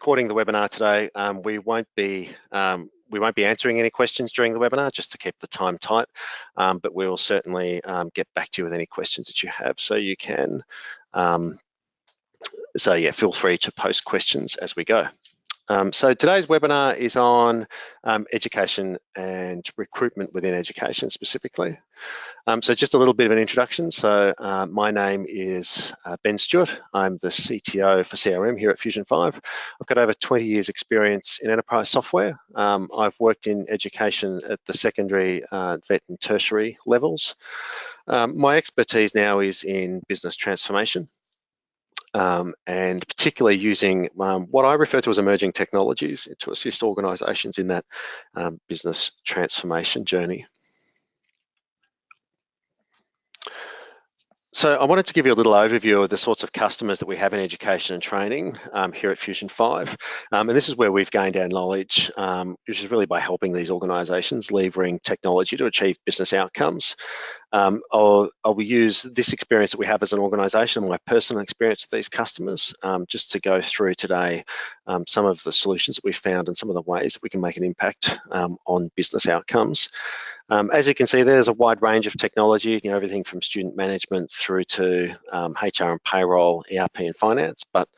recording the webinar today. We won't be answering any questions during the webinar, just to keep the time tight, but we will certainly get back to you with any questions that you have. So you can, feel free to post questions as we go. So today's webinar is on education and recruitment within education specifically. So just a little bit of an introduction. So my name is Ben Stewart. I'm the CTO for CRM here at Fusion 5. I've got over 20 years experience in enterprise software. I've worked in education at the secondary, vet and tertiary levels. My expertise now is in business transformation. And particularly using what I refer to as emerging technologies to assist organisations in that business transformation journey. So I wanted to give you a little overview of the sorts of customers that we have in education and training here at Fusion 5. And this is where we've gained our knowledge, which is really by helping these organisations leveraging technology to achieve business outcomes. I'll use this experience that we have as an organisation, my personal experience with these customers, just to go through today some of the solutions that we've found and some of the ways that we can make an impact on business outcomes. As you can see, there's a wide range of technology, everything from student management through to HR and payroll, ERP and finance. But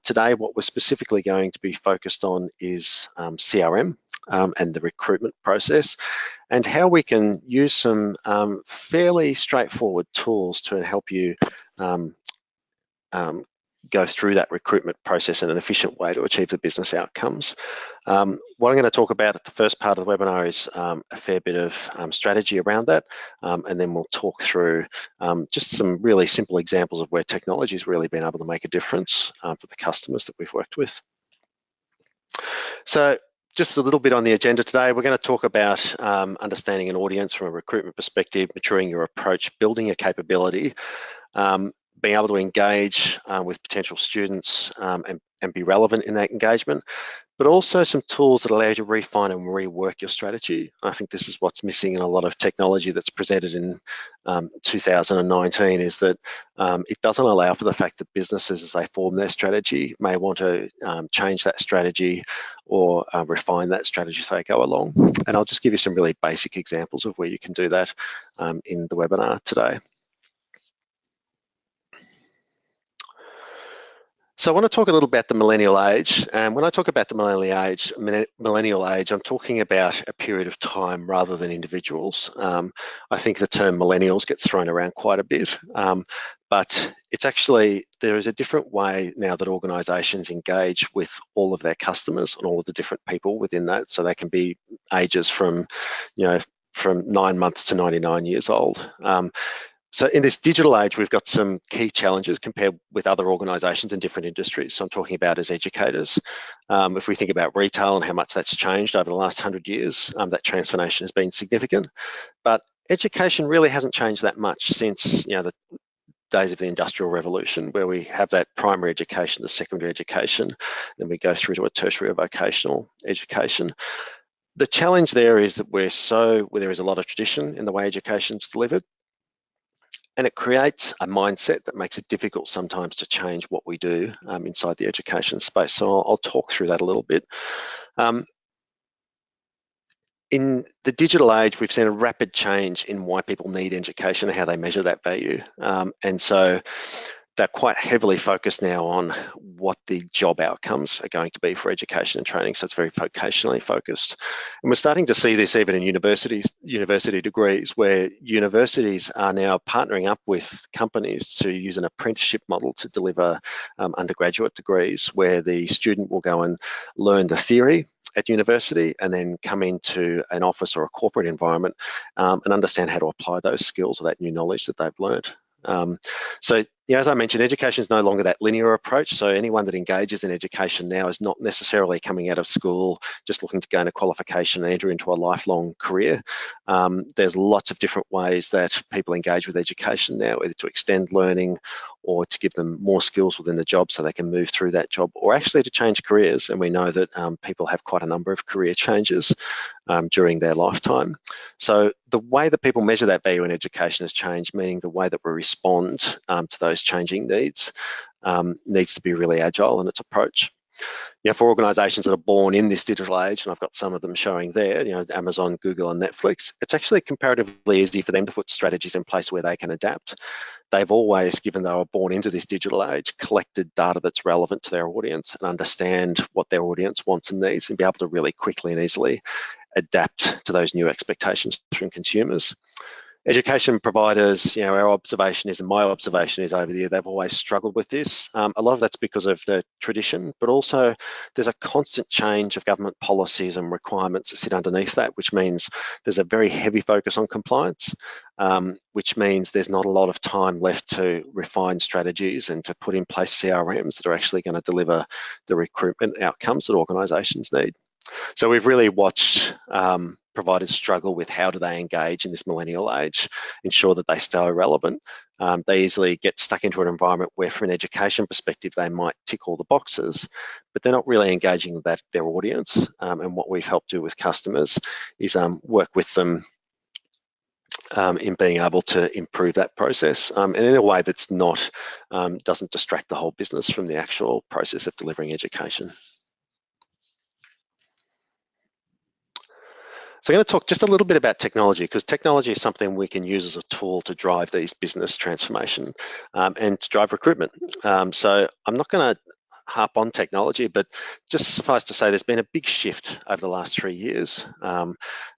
today, what we're specifically going to be focused on is CRM and the recruitment process, and how we can use some fairly straightforward tools to help you go through that recruitment process in an efficient way to achieve the business outcomes. What I'm going to talk about at the first part of the webinar is a fair bit of strategy around that, and then we'll talk through just some really simple examples of where technology has really been able to make a difference for the customers that we've worked with. So just a little bit on the agenda today, we're going to talk about understanding an audience from a recruitment perspective, maturing your approach, building a capability, being able to engage with potential students and be relevant in that engagement, but also some tools that allow you to refine and rework your strategy. I think this is what's missing in a lot of technology that's presented in 2019, is that it doesn't allow for the fact that businesses, as they form their strategy, may want to change that strategy or refine that strategy as they go along. And I'll just give you some really basic examples of where you can do that in the webinar today. So I want to talk a little about the millennial age. And when I talk about the millennial age, I'm talking about a period of time rather than individuals. I think the term millennials gets thrown around quite a bit, but it's actually, there is a different way now that organisations engage with all of their customers and all of the different people within that. So they can be ages from 9 months to 99 years old. So in this digital age, we've got some key challenges compared with other organisations in different industries. So I'm talking about as educators. If we think about retail and how much that's changed over the last 100 years, that transformation has been significant. But education really hasn't changed that much since the days of the Industrial Revolution, where we have that primary education, the secondary education, then we go through to a tertiary or vocational education. The challenge there is that where there is a lot of tradition in the way education is delivered, and it creates a mindset that makes it difficult sometimes to change what we do inside the education space. So I'll talk through that a little bit. In the digital age, we've seen a rapid change in why people need education and how they measure that value. And so they're quite heavily focused now on what the job outcomes are going to be for education and training. So it's very vocationally focused. And we're starting to see this even in university degrees, where universities are now partnering up with companies to use an apprenticeship model to deliver undergraduate degrees, where the student will go and learn the theory at university and then come into an office or a corporate environment and understand how to apply those skills or that new knowledge that they've learned. So as I mentioned, education is no longer that linear approach. So anyone that engages in education now is not necessarily coming out of school just looking to gain a qualification and enter into a lifelong career. There's lots of different ways that people engage with education now, either to extend learning or to give them more skills within the job so they can move through that job, or actually to change careers. And we know that people have quite a number of career changes during their lifetime. So the way that people measure that value in education has changed, meaning the way that we respond to those changing needs needs to be really agile in its approach. For organisations that are born in this digital age, and I've got some of them showing there, Amazon, Google, and Netflix, it's actually comparatively easy for them to put strategies in place where they can adapt. They've always, given they were born into this digital age, collected data that's relevant to their audience and understand what their audience wants and needs, and be able to really quickly and easily adapt to those new expectations from consumers. Education providers, our observation is, and my observation is over the year, they've always struggled with this. A lot of that's because of the tradition, but also there's a constant change of government policies and requirements that sit underneath that, which means there's a very heavy focus on compliance, which means there's not a lot of time left to refine strategies and to put in place CRMs that are actually going to deliver the recruitment outcomes that organisations need. So we've really watched providers struggle with how do they engage in this millennial age, ensure that they stay relevant. They easily get stuck into an environment where, from an education perspective, they might tick all the boxes, but they're not really engaging with their audience. And what we've helped do with customers is work with them in being able to improve that process, and in a way that's not doesn't distract the whole business from the actual process of delivering education. So I'm going to talk just a little bit about technology, because technology is something we can use as a tool to drive these business transformation and to drive recruitment. So I'm not going to harp on technology, but just suffice to say there's been a big shift over the last 3 years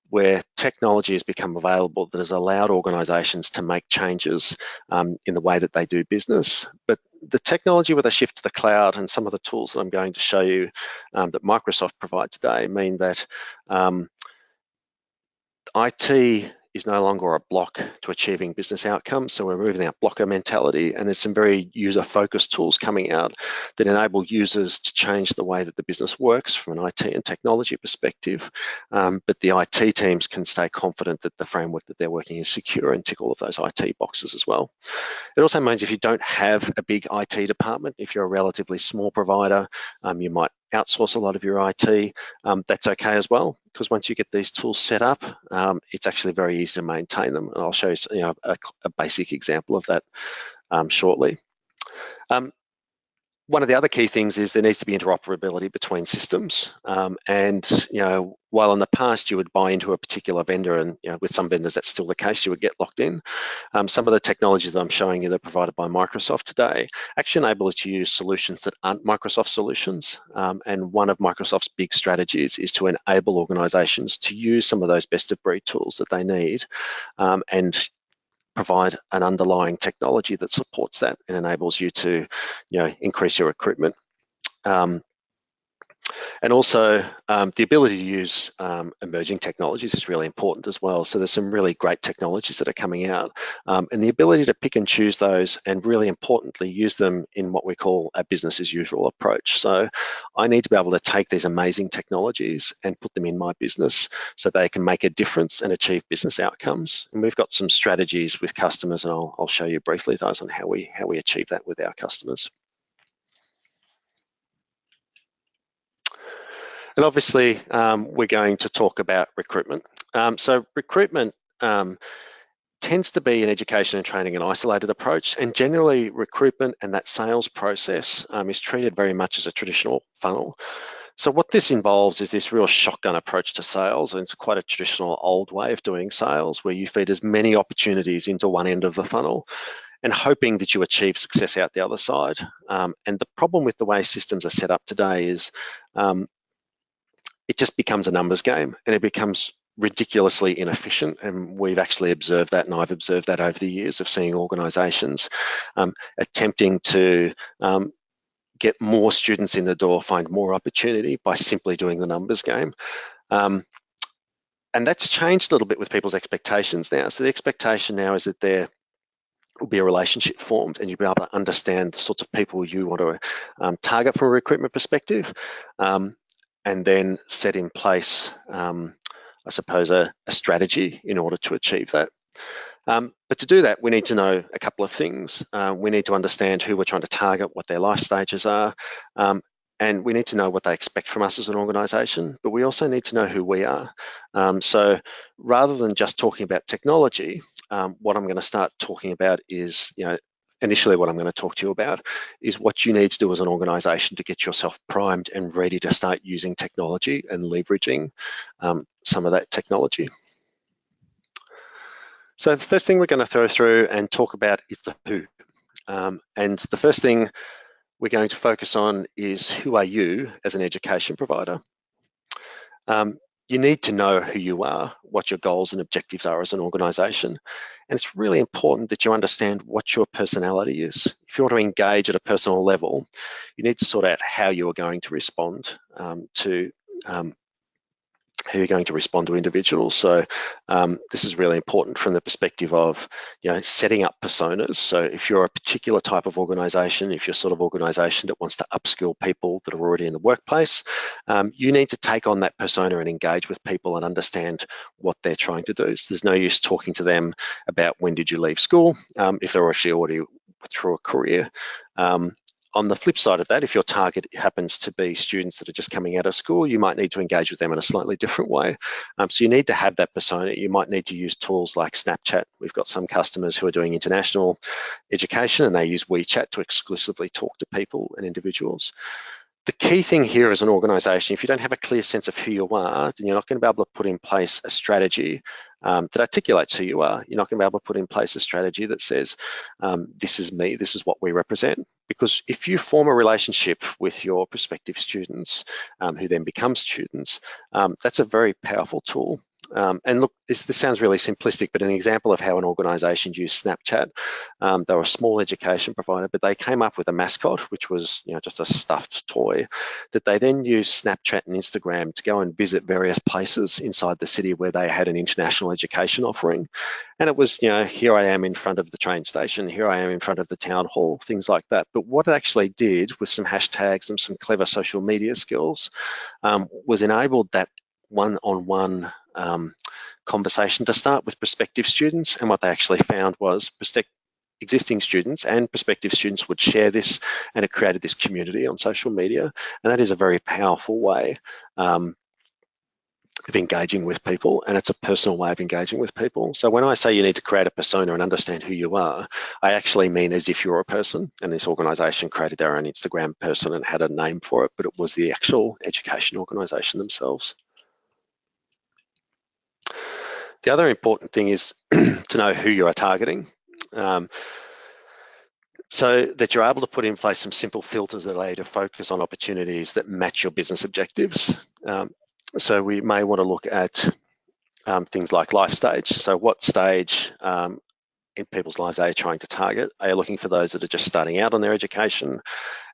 where technology has become available that has allowed organisations to make changes in the way that they do business. But the technology with a shift to the cloud and some of the tools that I'm going to show you that Microsoft provide today mean that IT is no longer a block to achieving business outcomes. So we're moving that blocker mentality, and there's some very user-focused tools coming out that enable users to change the way that the business works from an IT and technology perspective. But the IT teams can stay confident that the framework that they're working is secure and tick all of those IT boxes as well. It also means if you don't have a big IT department, if you're a relatively small provider, you might outsource a lot of your IT, that's okay as well, because once you get these tools set up, it's actually very easy to maintain them. And I'll show you a basic example of that shortly. One of the other key things is there needs to be interoperability between systems. And while in the past you would buy into a particular vendor, and with some vendors that's still the case, you would get locked in. Some of the technologies that I'm showing you that are provided by Microsoft today actually enable you to use solutions that aren't Microsoft solutions. And one of Microsoft's big strategies is to enable organizations to use some of those best of breed tools that they need and provide an underlying technology that supports that and enables you to increase your recruitment. And also the ability to use emerging technologies is really important as well. So there's some really great technologies that are coming out, and the ability to pick and choose those, and really importantly use them in what we call a business as usual approach. So I need to be able to take these amazing technologies and put them in my business so they can make a difference and achieve business outcomes. And we've got some strategies with customers, and I'll show you briefly those on how we achieve that with our customers. And obviously, we're going to talk about recruitment. So recruitment tends to be in education and training an isolated approach, and generally recruitment and that sales process is treated very much as a traditional funnel. So what this involves is this real shotgun approach to sales, and it's quite a traditional old way of doing sales where you feed as many opportunities into one end of the funnel and hoping that you achieve success out the other side. And the problem with the way systems are set up today is it just becomes a numbers game, and it becomes ridiculously inefficient. And we've actually observed that, and I've observed that over the years of seeing organisations attempting to get more students in the door, find more opportunity by simply doing the numbers game. And that's changed a little bit with people's expectations now. So the expectation now is that there will be a relationship formed, and you'll be able to understand the sorts of people you want to target from a recruitment perspective. And then set in place, I suppose, a strategy in order to achieve that. But to do that, we need to know a couple of things. We need to understand who we're trying to target, what their life stages are, and we need to know what they expect from us as an organisation, but we also need to know who we are. So rather than just talking about technology, what I'm going to start talking about is, initially what I'm going to talk to you about is what you need to do as an organisation to get yourself primed and ready to start using technology and leveraging some of that technology. So the first thing we're going to throw through and talk about is the who. And the first thing we're going to focus on is who are you as an education provider? You need to know who you are, what your goals and objectives are as an organisation. And it's really important that you understand what your personality is. If you want to engage at a personal level, you need to sort out how you are going to respond to how you're going to respond to individuals. So this is really important from the perspective of, setting up personas. So if you're a particular type of organisation, if you're sort of organisation that wants to upskill people that are already in the workplace, you need to take on that persona and engage with people and understand what they're trying to do. So there's no use talking to them about when did you leave school if they're actually already through a career. On the flip side of that, if your target happens to be students that are just coming out of school, you might need to engage with them in a slightly different way. So you need to have that persona. You might need to use tools like Snapchat. We've got some customers who are doing international education and they use WeChat to exclusively talk to people and individuals. The key thing here as an organisation, if you don't have a clear sense of who you are, then you're not going to be able to put in place a strategy that articulates who you are. You're not going to be able to put in place a strategy that says, this is me, this is what we represent. Because if you form a relationship with your prospective students, who then become students, that's a very powerful tool. And look, this sounds really simplistic, but an example of how an organisation used Snapchat, they were a small education provider, but they came up with a mascot, which was just a stuffed toy, that they then used Snapchat and Instagram to go and visit various places inside the city where they had an international education offering. And it was, here I am in front of the train station, here I am in front of the town hall, things like that. But what it actually did with some hashtags and some clever social media skills was enabled that one-on-one conversation to start with prospective students. And what they actually found was existing students and prospective students would share this, and it created this community on social media. And that is a very powerful way of engaging with people, and it's a personal way of engaging with people. So when I say you need to create a persona and understand who you are, I actually mean as if you're a person, and this organisation created their own Instagram person and had a name for it, but it was the actual education organisation themselves. The other important thing is to know who you are targeting, so that you're able to put in place some simple filters that allow you to focus on opportunities that match your business objectives. So we may want to look at things like life stage. So what stage in people's lives are you trying to target? Are you looking for those that are just starting out on their education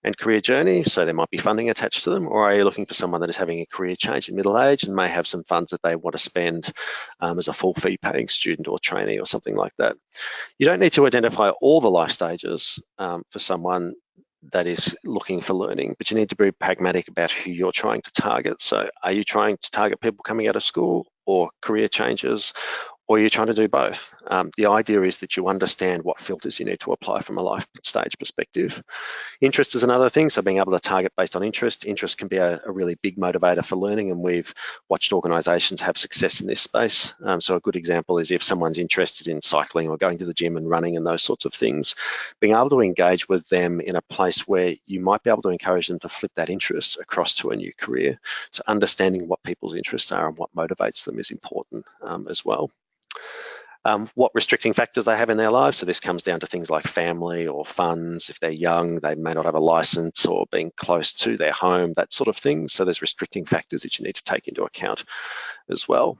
and career journey, so there might be funding attached to them, or are you looking for someone that is having a career change in middle age and may have some funds that they want to spend as a full fee paying student or trainee or something like that? You don't need to identify all the life stages for someone that is looking for learning, but you need to be pragmatic about who you're trying to target. So are you trying to target people coming out of school or career changes, or are you trying to do both? The idea is that you understand what filters you need to apply from a life stage perspective. Interest is another thing, so being able to target based on interest. Interest can be a really big motivator for learning, and we've watched organisations have success in this space. So a good example is if someone's interested in cycling or going to the gym and running and those sorts of things, being able to engage with them in a place where you might be able to encourage them to flip that interest across to a new career. So understanding what people's interests are and what motivates them is important as well. What restricting factors they have in their lives. So this comes down to things like family or funds. If they're young, they may not have a license, or being close to their home, that sort of thing. So there's restricting factors that you need to take into account as well.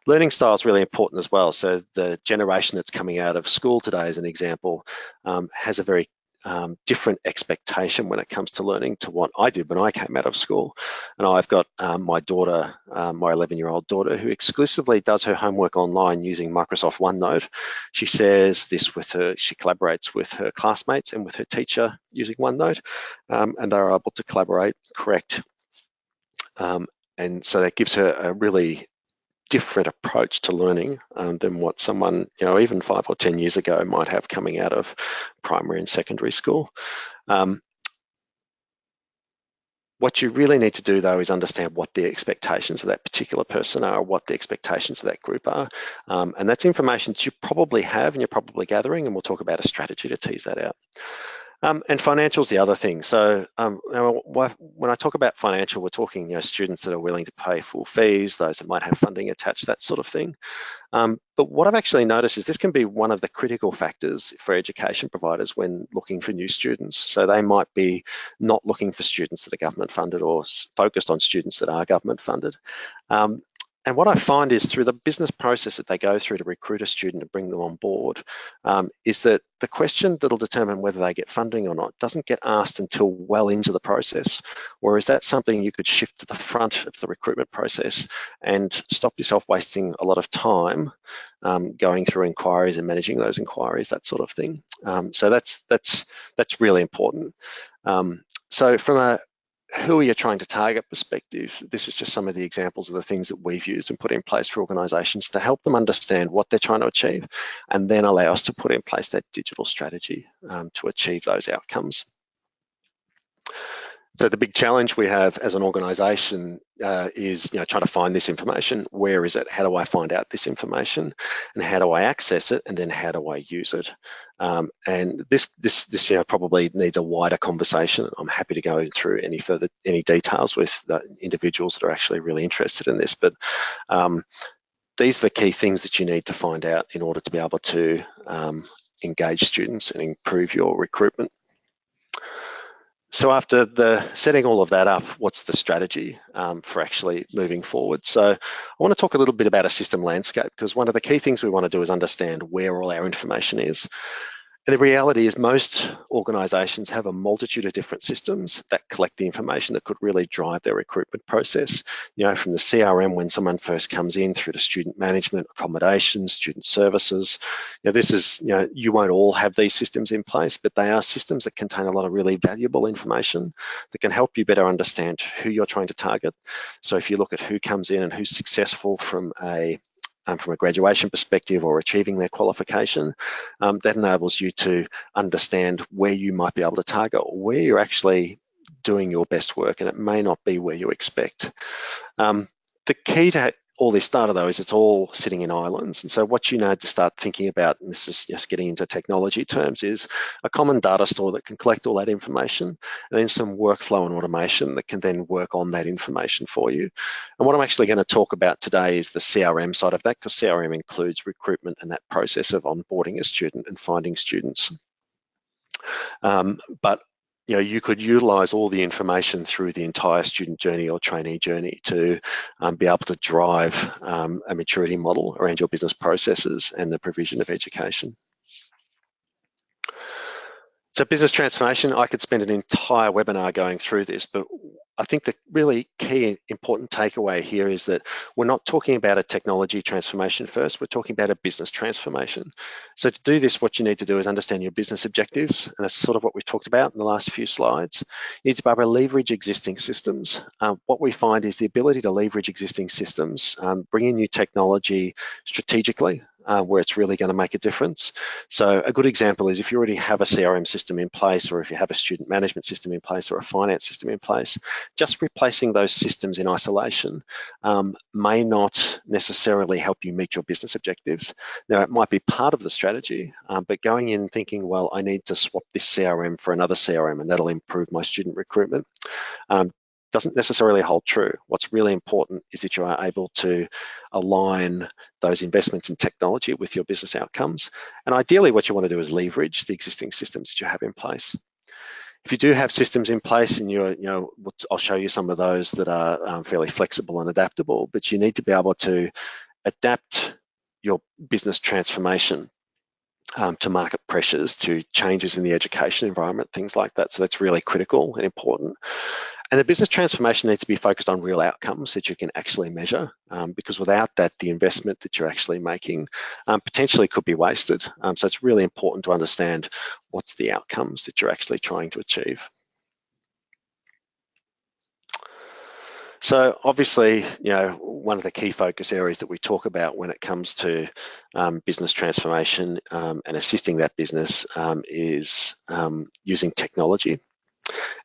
Learning style is really important as well. So the generation that's coming out of school today, as an example, has a very different expectation when it comes to learning to what I did when I came out of school. And I've got my daughter, my 11-year-old daughter, who exclusively does her homework online using Microsoft OneNote. She shares this with her, she collaborates with her classmates and with her teacher using OneNote, and they're able to collaborate, correct. And so that gives her a really different approach to learning than what someone, even 5 or 10 years ago might have coming out of primary and secondary school. One What you really need to do, though, is understand what the expectations of that particular person are, what the expectations of that group are. And that's information that you probably have and you're probably gathering, and we'll talk about a strategy to tease that out. And financial's the other thing. So when I talk about financial, we're talking students that are willing to pay full fees, those that might have funding attached, that sort of thing. But what I've actually noticed is this can be one of the critical factors for education providers when looking for new students. So they might be not looking for students that are government funded or focused on students that are government funded. And what I find is through the business process that they go through to recruit a student and bring them on board, is that the question that'll determine whether they get funding or not doesn't get asked until well into the process, whereas that's something you could shift to the front of the recruitment process and stop yourself wasting a lot of time going through inquiries and managing those inquiries, that sort of thing. So that's really important. So from a who are you trying to target perspective, this is just some of the examples of the things that we've used and put in place for organisations to help them understand what they're trying to achieve, and then allow us to put in place that digital strategy to achieve those outcomes. So the big challenge we have as an organisation is trying to find this information. Where is it? How do I find out this information? And how do I access it? And then how do I use it? And this probably needs a wider conversation. I'm happy to go through any details with the individuals that are actually really interested in this. But these are the key things that you need to find out in order to be able to engage students and improve your recruitment. So after setting all of that up, what's the strategy for actually moving forward? So I want to talk a little bit about a system landscape, because one of the key things we want to do is understand where all our information is. And the reality is most organisations have a multitude of different systems that collect the information that could really drive their recruitment process. From the CRM when someone first comes in, through to student management, accommodation, student services. You won't all have these systems in place, but they are systems that contain a lot of really valuable information that can help you better understand who you're trying to target. So if you look at who comes in and who's successful from a graduation perspective or achieving their qualification, that enables you to understand where you might be able to target, or where you're actually doing your best work, and it may not be where you expect. The key to all this data, though, is it's all sitting in islands. And so what you need to start thinking about, and this is just getting into technology terms, is a common data store that can collect all that information, and then some workflow and automation that can then work on that information for you. And what I'm actually going to talk about today is the CRM side of that, because CRM includes recruitment and that process of onboarding a student and finding students. But you could utilize all the information through the entire student journey or trainee journey to be able to drive a maturity model around your business processes and the provision of education. So business transformation, I could spend an entire webinar going through this, but I think the really key important takeaway here is that we're not talking about a technology transformation first, we're talking about a business transformation. So to do this, what you need to do is understand your business objectives, and that's sort of what we've talked about in the last few slides. You need to be able to leverage existing systems. What we find is the ability to leverage existing systems, bring in new technology strategically, where it's really going to make a difference. So a good example is if you already have a CRM system in place, or if you have a student management system in place or a finance system in place, just replacing those systems in isolation may not necessarily help you meet your business objectives. Now, it might be part of the strategy, but going in thinking, well, I need to swap this CRM for another CRM and that'll improve my student recruitment, doesn't necessarily hold true. What's really important is that you are able to align those investments in technology with your business outcomes. And ideally, what you want to do is leverage the existing systems that you have in place. If you do have systems in place, and I'll show you some of those that are fairly flexible and adaptable, but you need to be able to adapt your business transformation to market pressures, to changes in the education environment, things like that. So that's really critical and important. And the business transformation needs to be focused on real outcomes that you can actually measure, because without that, the investment that you're actually making potentially could be wasted. So it's really important to understand what's the outcomes that you're actually trying to achieve. So obviously, one of the key focus areas that we talk about when it comes to business transformation and assisting that business is using technology.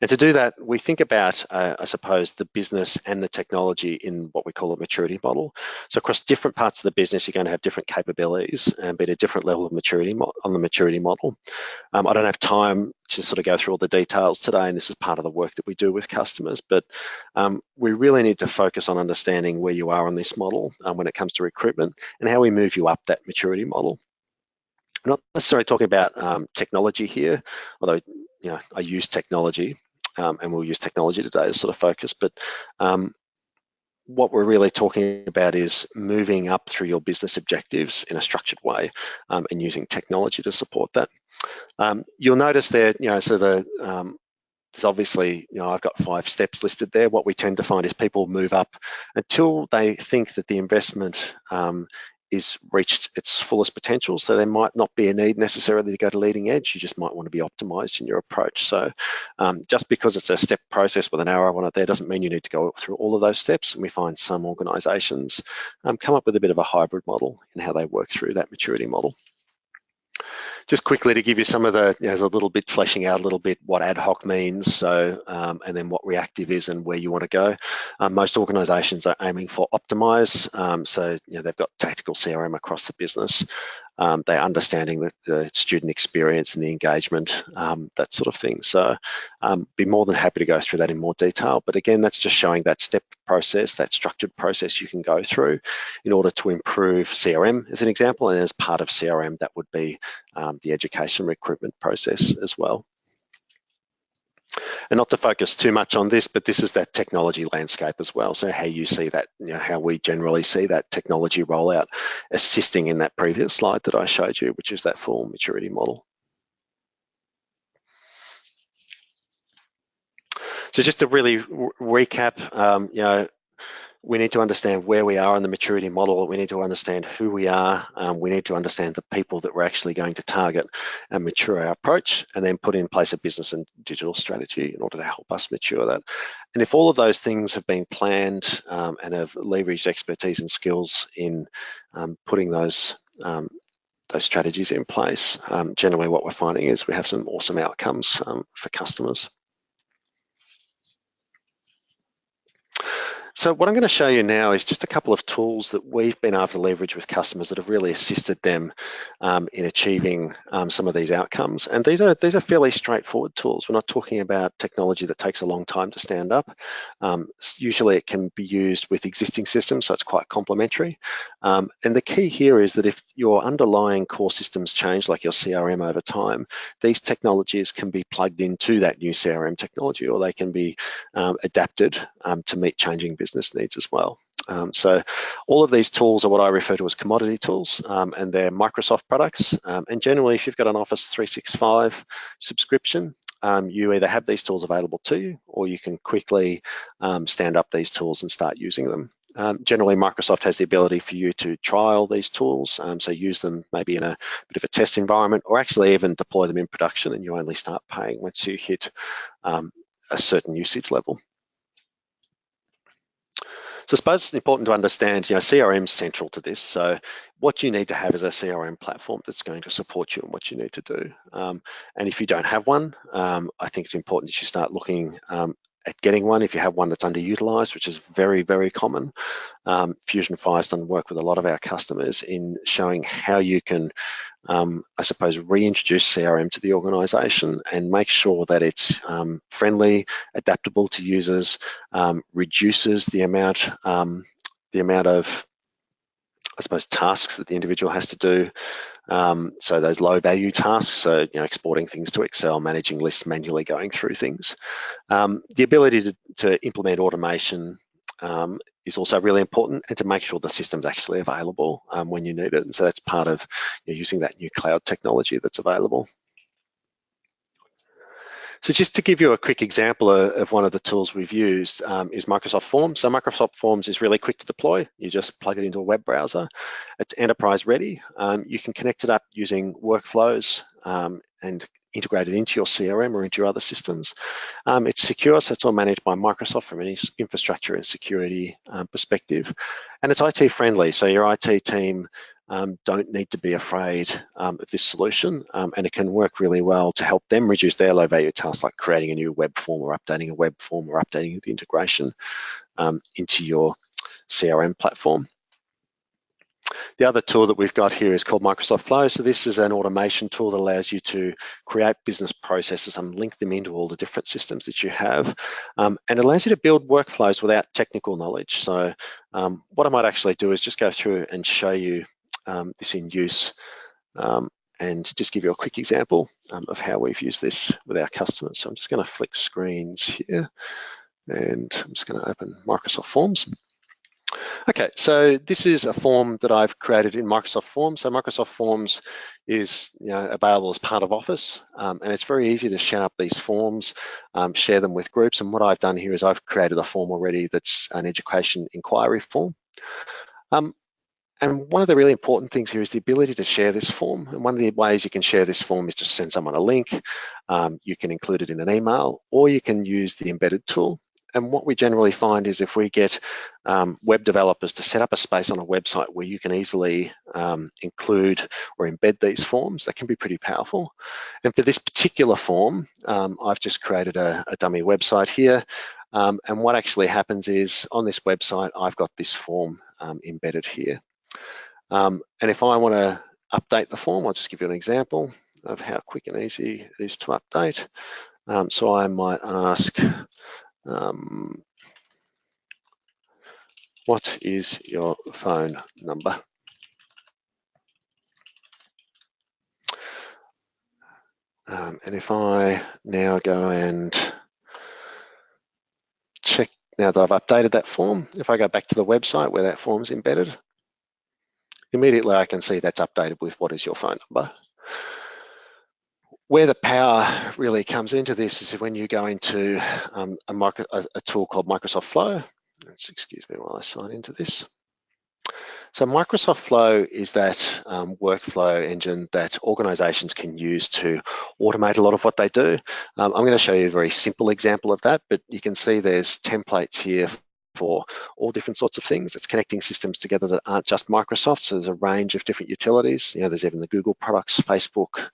And to do that, we think about, I suppose, the business and the technology in what we call a maturity model. So across different parts of the business, you're going to have different capabilities and be at a different level of maturity on the maturity model. I don't have time to sort of go through all the details today, and this is part of the work that we do with customers, but we really need to focus on understanding where you are on this model when it comes to recruitment and how we move you up that maturity model. I'm not necessarily talking about technology here, although I use technology and we'll use technology today as sort of focus, but what we're really talking about is moving up through your business objectives in a structured way and using technology to support that. You'll notice there, so there's obviously, I've got 5 steps listed there. What we tend to find is people move up until they think that the investment is reached its fullest potential. So there might not be a need necessarily to go to leading edge. You just might want to be optimized in your approach. So just because it's a step process with an arrow on it there doesn't mean you need to go through all of those steps. And we find some organizations come up with a bit of a hybrid model in how they work through that maturity model. Just quickly to give you some of the, a little bit fleshing out a little bit what ad hoc means, so and then what reactive is and where you want to go. Most organisations are aiming for optimise, so they've got tactical CRM across the business. They're understanding the student experience and the engagement, that sort of thing. So be more than happy to go through that in more detail. But again, that's just showing that step process, that structured process you can go through in order to improve CRM as an example. And as part of CRM, that would be the education recruitment process as well. And not to focus too much on this, but this is that technology landscape as well. So how you see that, how we generally see that technology rollout assisting in that previous slide that I showed you, which is that full maturity model. So just to really recap, we need to understand where we are in the maturity model. We need to understand who we are. We need to understand the people that we're actually going to target and mature our approach, and then put in place a business and digital strategy in order to help us mature that. And if all of those things have been planned and have leveraged expertise and skills in putting those strategies in place, generally what we're finding is we have some awesome outcomes for customers. So what I'm going to show you now is just a couple of tools that we've been able to leverage with customers that have really assisted them in achieving some of these outcomes. And these are fairly straightforward tools. We're not talking about technology that takes a long time to stand up. Usually it can be used with existing systems, so it's quite complementary. And the key here is that if your underlying core systems change, like your CRM over time, these technologies can be plugged into that new CRM technology, or they can be adapted to meet changing business needs as well. So all of these tools are what I refer to as commodity tools, and they're Microsoft products. And generally, if you've got an Office 365 subscription, you either have these tools available to you, or you can quickly stand up these tools and start using them. Generally, Microsoft has the ability for you to trial these tools, so use them maybe in a bit of a test environment, or actually even deploy them in production, and you only start paying once you hit a certain usage level. So I suppose it's important to understand, CRM is central to this. So what you need to have is a CRM platform that's going to support you in what you need to do. And if you don't have one, I think it's important that you start looking at getting one. If you have one that's underutilized, which is very, very common, Fusion Fire's done work with a lot of our customers in showing how you can, I suppose, reintroduce CRM to the organization and make sure that it's friendly, adaptable to users, reduces the amount of, I suppose, tasks that the individual has to do. So those low value tasks, so exporting things to Excel, managing lists, manually going through things. The ability to implement automation is also really important, and to make sure the system's actually available when you need it. And so that's part of using that new cloud technology that's available. So just to give you a quick example of one of the tools we've used is Microsoft Forms. So Microsoft Forms is really quick to deploy. You just plug it into a web browser. It's enterprise ready. You can connect it up using workflows and integrate it into your CRM or into your other systems. It's secure, so it's all managed by Microsoft from an infrastructure and security perspective. And it's IT friendly, so your IT team don't need to be afraid of this solution, and it can work really well to help them reduce their low value tasks like creating a new web form or updating a web form or updating the integration into your CRM platform. The other tool that we've got here is called Microsoft Flow. So this is an automation tool that allows you to create business processes and link them into all the different systems that you have. And it allows you to build workflows without technical knowledge. So what I might actually do is just go through and show you this in use and just give you a quick example of how we've used this with our customers. So I'm just going to flick screens here, and I'm just going to open Microsoft Forms. Okay, so this is a form that I've created in Microsoft Forms. So Microsoft Forms is available as part of Office, and it's very easy to set up these forms, share them with groups. And what I've done here is I've created a form already that's an education inquiry form. And one of the really important things here is the ability to share this form. And one of the ways you can share this form is just send someone a link. You can include it in an email, or you can use the embedded tool. And what we generally find is if we get web developers to set up a space on a website where you can easily include or embed these forms, that can be pretty powerful. And for this particular form, I've just created a dummy website here. And what actually happens is on this website, I've got this form embedded here. And if I want to update the form, I'll just give you an example of how quick and easy it is to update. So I might ask, what is your phone number? And if I now go and check, now that I've updated that form, if I go back to the website where that form's embedded, immediately I can see that's updated with what is your phone number. Where the power really comes into this is when you go into a tool called Microsoft Flow. Excuse me while I sign into this. So Microsoft Flow is that workflow engine that organizations can use to automate a lot of what they do. I'm going to show you a very simple example of that, but you can see there's templates here for all different sorts of things. It's connecting systems together that aren't just Microsoft. So there's a range of different utilities. There's even the Google products, Facebook,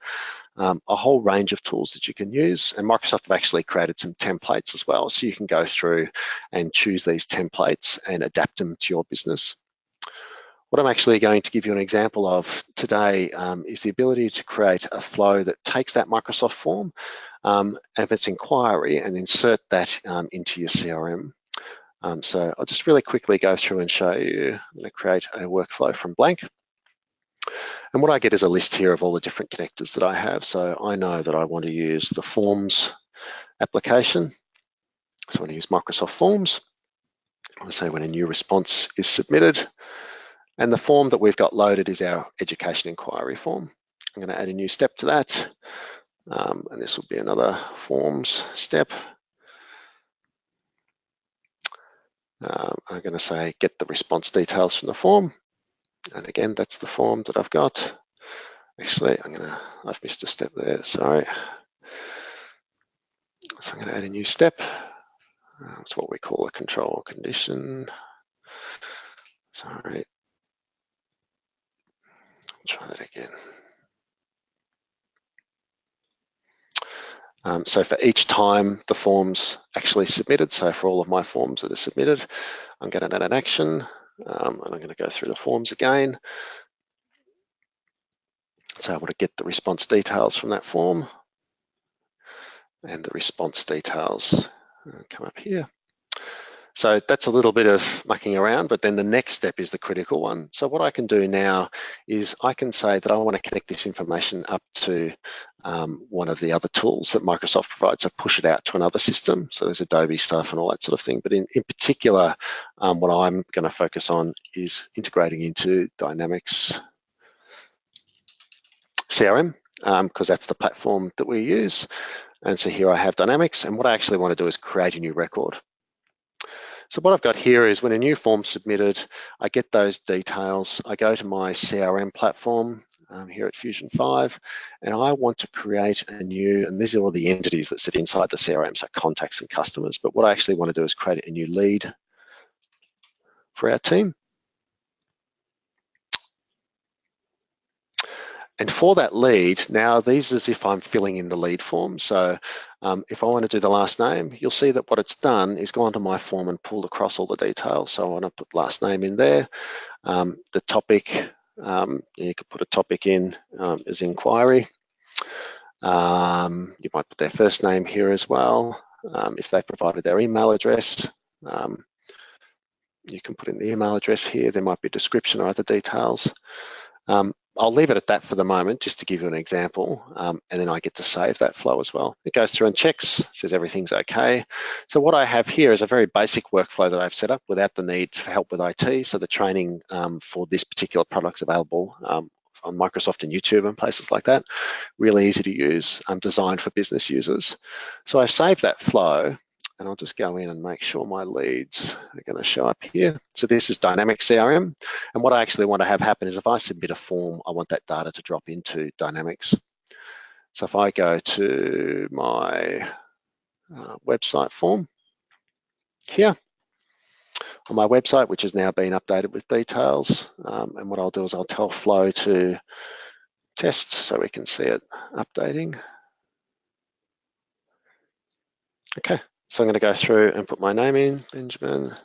a whole range of tools that you can use. And Microsoft have actually created some templates as well. So you can go through and choose these templates and adapt them to your business. What I'm actually going to give you an example of today is the ability to create a flow that takes that Microsoft form and if it's inquiry and insert that into your CRM. So I'll just really quickly go through and show you. I'm going to create a workflow from blank. And what I get is a list here of all the different connectors that I have. So I know that I want to use the Forms application. So I want to use Microsoft Forms. I want to say when a new response is submitted. And the form that we've got loaded is our education inquiry form. I'm going to add a new step to that. And this will be another forms step. I'm going to say get the response details from the form. And again, that's the form that I've got. Actually, I've missed a step there, sorry. So I'm going to add a new step. It's what we call a control condition. Sorry. Try that again. So for each time the form's actually submitted, so for all of my forms that are submitted, I'm going to add an action, and I'm going to go through the forms again. So I want to get the response details from that form, and the response details come up here. So that's a little bit of mucking around, but then the next step is the critical one. So what I can do now is I can say that I want to connect this information up to one of the other tools that Microsoft provides, so push it out to another system. So there's Adobe stuff and all that sort of thing. But in particular, what I'm going to focus on is integrating into Dynamics CRM, because that's the platform that we use. And so here I have Dynamics, and what I actually want to do is create a new record. So what I've got here is when a new form's submitted, I get those details. I go to my CRM platform here at Fusion 5, and I want to create a new, and these are all the entities that sit inside the CRM, so contacts and customers. But what I actually want to do is create a new lead for our team. And for that lead, now these is if I'm filling in the lead form. So if I want to do the last name, you'll see that what it's done is gone to my form and pulled across all the details. So I want to put last name in there. The topic, you could put a topic in as inquiry. You might put their first name here as well. If they provided their email address, you can put in the email address here. There might be a description or other details. I'll leave it at that for the moment, just to give you an example, and then I get to save that flow as well. It goes through and checks, says everything's okay. So what I have here is a very basic workflow that I've set up without the need for help with IT. So the training for this particular product's available on Microsoft and YouTube and places like that. Really easy to use, designed for business users. So I've saved that flow, and I'll just go in and make sure my leads are going to show up here. So this is Dynamic CRM. And what I actually want to have happen is if I submit a form, I want that data to drop into Dynamics. So if I go to my website form here, on my website, which has now been updated with details, and what I'll do is I'll tell Flow to test so we can see it updating. Okay, so I'm going to go through and put my name in, Benjamin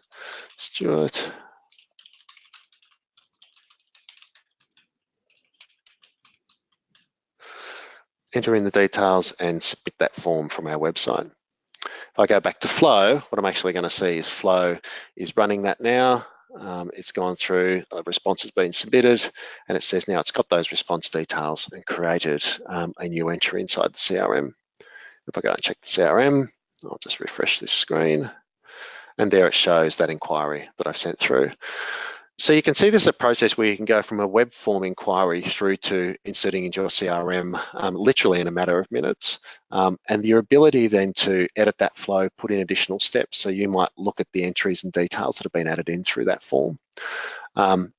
Stewart. Enter in the details and submit that form from our website. If I go back to Flow, what I'm actually going to see is Flow is running that now. It's gone through, a response has been submitted, and it says now it's got those response details and created a new entry inside the CRM. If I go and check the CRM, I'll just refresh this screen, and there it shows that inquiry that I've sent through. So you can see this is a process where you can go from a web form inquiry through to inserting into your CRM literally in a matter of minutes. And your ability then to edit that flow, put in additional steps. So you might look at the entries and details that have been added in through that form. The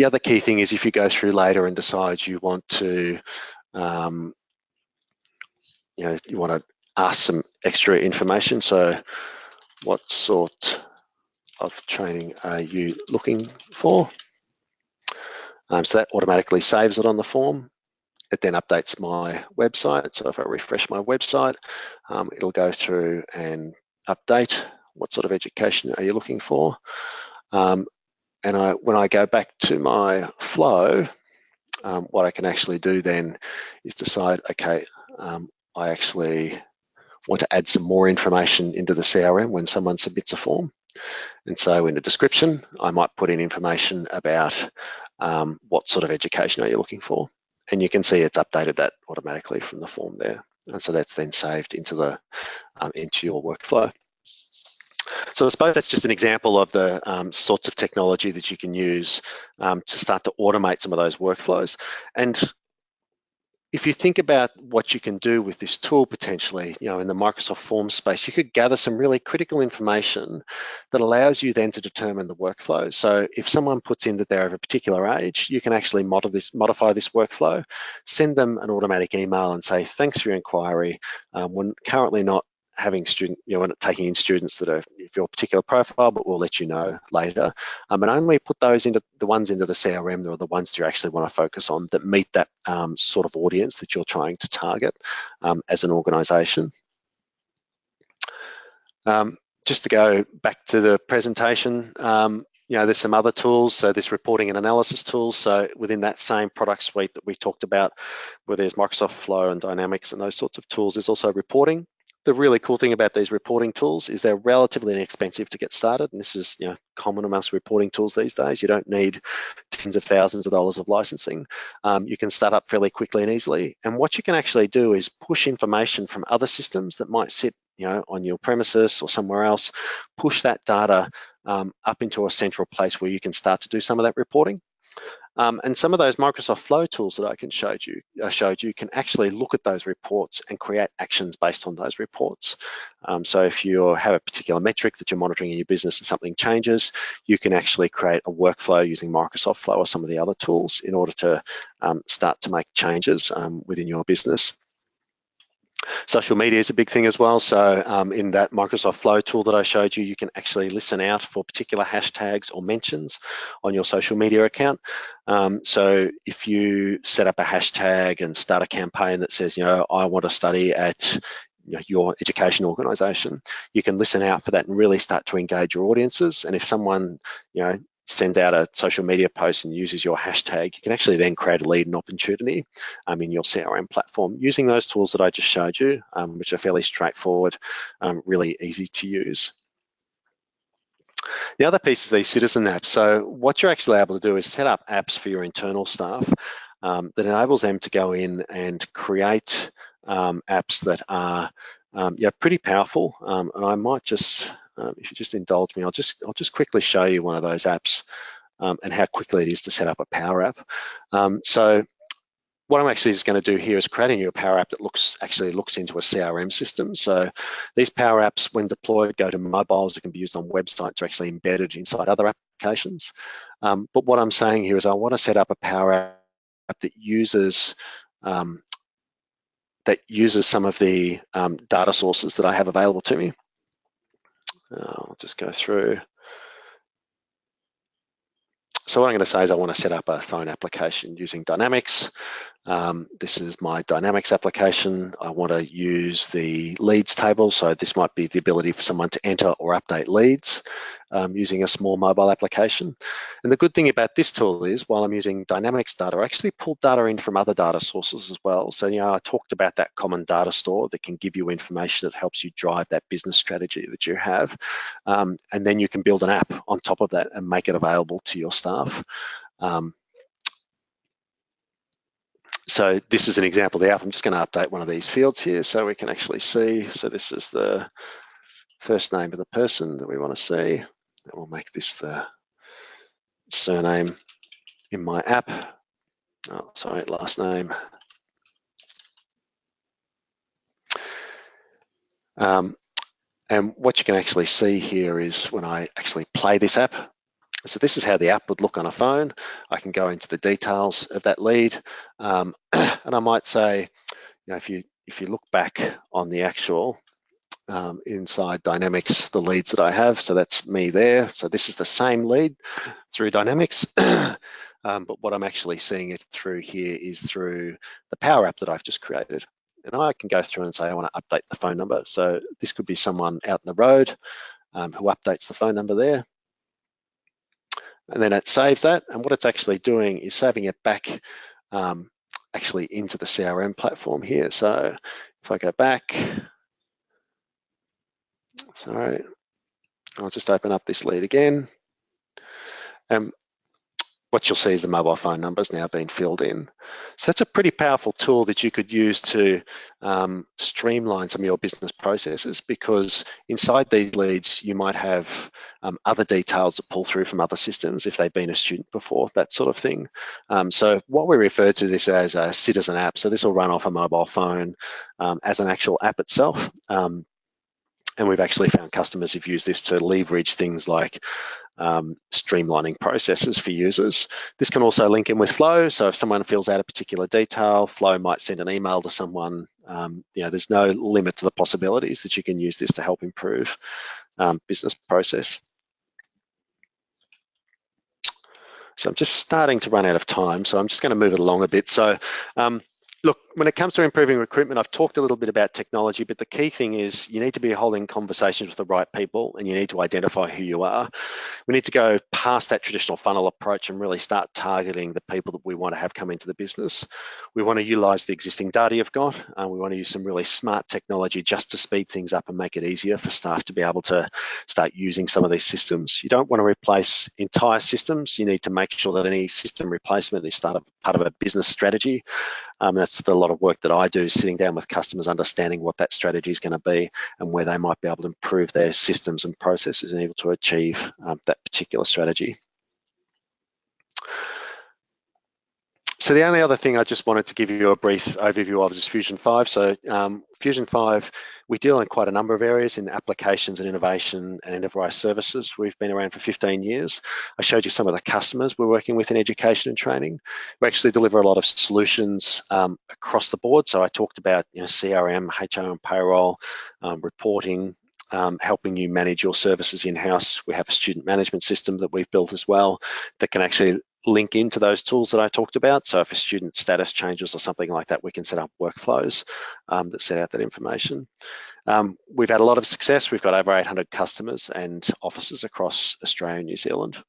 other key thing is if you go through later and decide you want to, you want to ask some extra information. So what sort of training are you looking for? So that automatically saves it on the form. It then updates my website. So if I refresh my website, it'll go through and update what sort of education are you looking for. And when I go back to my flow, what I can actually do then is decide, okay, I actually want to add some more information into the CRM when someone submits a form. And so in the description, I might put in information about what sort of education are you looking for. And you can see it's updated that automatically from the form there. And so that's then saved into your workflow. So I suppose that's just an example of the sorts of technology that you can use to start to automate some of those workflows. And if you think about what you can do with this tool potentially, in the Microsoft Forms space, you could gather some really critical information that allows you then to determine the workflow. So if someone puts in that they're of a particular age, you can actually modify this workflow, send them an automatic email and say, thanks for your inquiry. We're currently not having we're not taking in students that are of your particular profile, but we'll let you know later. And only put those into the ones into the CRM or the ones that you actually want to focus on that meet that sort of audience that you're trying to target as an organization. Just to go back to the presentation, there's some other tools. So this reporting and analysis tools. So within that same product suite that we talked about, where there's Microsoft Flow and Dynamics and those sorts of tools, there's also reporting. The really cool thing about these reporting tools is they're relatively inexpensive to get started. And this is common amongst reporting tools these days. You don't need tens of thousands of dollars of licensing. You can start up fairly quickly and easily. And what you can actually do is push information from other systems that might sit on your premises or somewhere else, push that data up into a central place where you can start to do some of that reporting. And some of those Microsoft Flow tools that I showed you can actually look at those reports and create actions based on those reports. So if you have a particular metric that you're monitoring in your business and something changes, you can actually create a workflow using Microsoft Flow or some of the other tools in order to start to make changes within your business. Social media is a big thing as well. So in that Microsoft Flow tool that I showed you, you can actually listen out for particular hashtags or mentions on your social media account. So if you set up a hashtag and start a campaign that says, I want to study at your education organisation, you can listen out for that and really start to engage your audiences. And if someone, sends out a social media post and uses your hashtag, you can actually then create a lead and opportunity in your CRM platform using those tools that I just showed you, which are fairly straightforward, really easy to use. The other piece is these citizen apps. So what you're actually able to do is set up apps for your internal staff that enables them to go in and create apps that are pretty powerful. And I might just, if you just indulge me, I'll just quickly show you one of those apps and how quickly it is to set up a Power App. So what I'm actually just going to do here is create a new Power App that actually looks into a CRM system. So these Power Apps, when deployed, go to mobiles. It can be used on websites or actually embedded inside other applications. But what I'm saying here is I want to set up a Power App that uses some of the data sources that I have available to me. I'll just go through. So what I'm going to say is I want to set up a phone application using Dynamics. This is my Dynamics application. I want to use the leads table. So this might be the ability for someone to enter or update leads using a small mobile application. And the good thing about this tool is while I'm using Dynamics data, I actually pull data in from other data sources as well. So, I talked about that common data store that can give you information that helps you drive that business strategy that you have. And then you can build an app on top of that and make it available to your staff. So this is an example of the app. I'm just going to update one of these fields here so we can actually see. So this is the first name of the person that we want to see. And we'll make this the surname in my app. Oh, sorry, last name. And what you can actually see here is when I actually play this app. So this is how the app would look on a phone. I can go into the details of that lead. And I might say, if you look back on the actual inside Dynamics, the leads that I have, so that's me there. So this is the same lead through Dynamics, but what I'm actually seeing it through here is through the Power App that I've just created. And I can go through and say I want to update the phone number. So this could be someone out in the road who updates the phone number there. And then it saves that. And what it's actually doing is saving it back actually into the CRM platform here. So if I go back, sorry, I'll just open up this lead again. What you'll see is the mobile phone numbers now being filled in. So that's a pretty powerful tool that you could use to streamline some of your business processes, because inside these leads, you might have other details that pull through from other systems if they've been a student before, that sort of thing. So what we refer to this as a citizen app. So this will run off a mobile phone as an actual app itself. And we've actually found customers who've used this to leverage things like streamlining processes for users. This can also link in with Flow. So if someone fills out a particular detail, Flow might send an email to someone. There's no limit to the possibilities that you can use this to help improve business process. So I'm just starting to run out of time, so I'm just going to move it along a bit. So look, when it comes to improving recruitment, I've talked a little bit about technology, but the key thing is you need to be holding conversations with the right people, and you need to identify who you are. We need to go past that traditional funnel approach and really start targeting the people that we want to have come into the business. We want to utilize the existing data you've got. We want to use some really smart technology just to speed things up and make it easier for staff to be able to start using some of these systems. You don't want to replace entire systems. You need to make sure that any system replacement is part of a business strategy. That's a lot of work that I do, sitting down with customers, understanding what that strategy is going to be and where they might be able to improve their systems and processes and able to achieve that particular strategy. So the only other thing I just wanted to give you a brief overview of is Fusion 5. So Fusion 5, we deal in quite a number of areas in applications and innovation and enterprise services. We've been around for 15 years. I showed you some of the customers we're working with in education and training. We actually deliver a lot of solutions across the board. So I talked about CRM, HR and payroll, reporting, helping you manage your services in-house. We have a student management system that we've built as well that can actually link into those tools that I talked about. So if a student status changes or something like that, we can set up workflows that set out that information. We've had a lot of success. We've got over 800 customers and offices across Australia and New Zealand.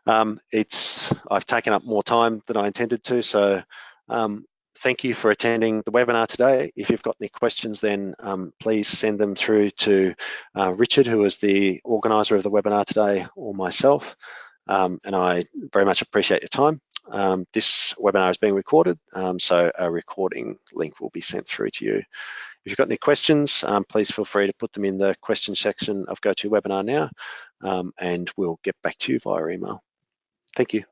I've taken up more time than I intended to, so thank you for attending the webinar today. If you've got any questions, then please send them through to Richard, who is the organizer of the webinar today, or myself. And I very much appreciate your time. This webinar is being recorded, so a recording link will be sent through to you. If you've got any questions, please feel free to put them in the question section of GoToWebinar now, and we'll get back to you via email. Thank you.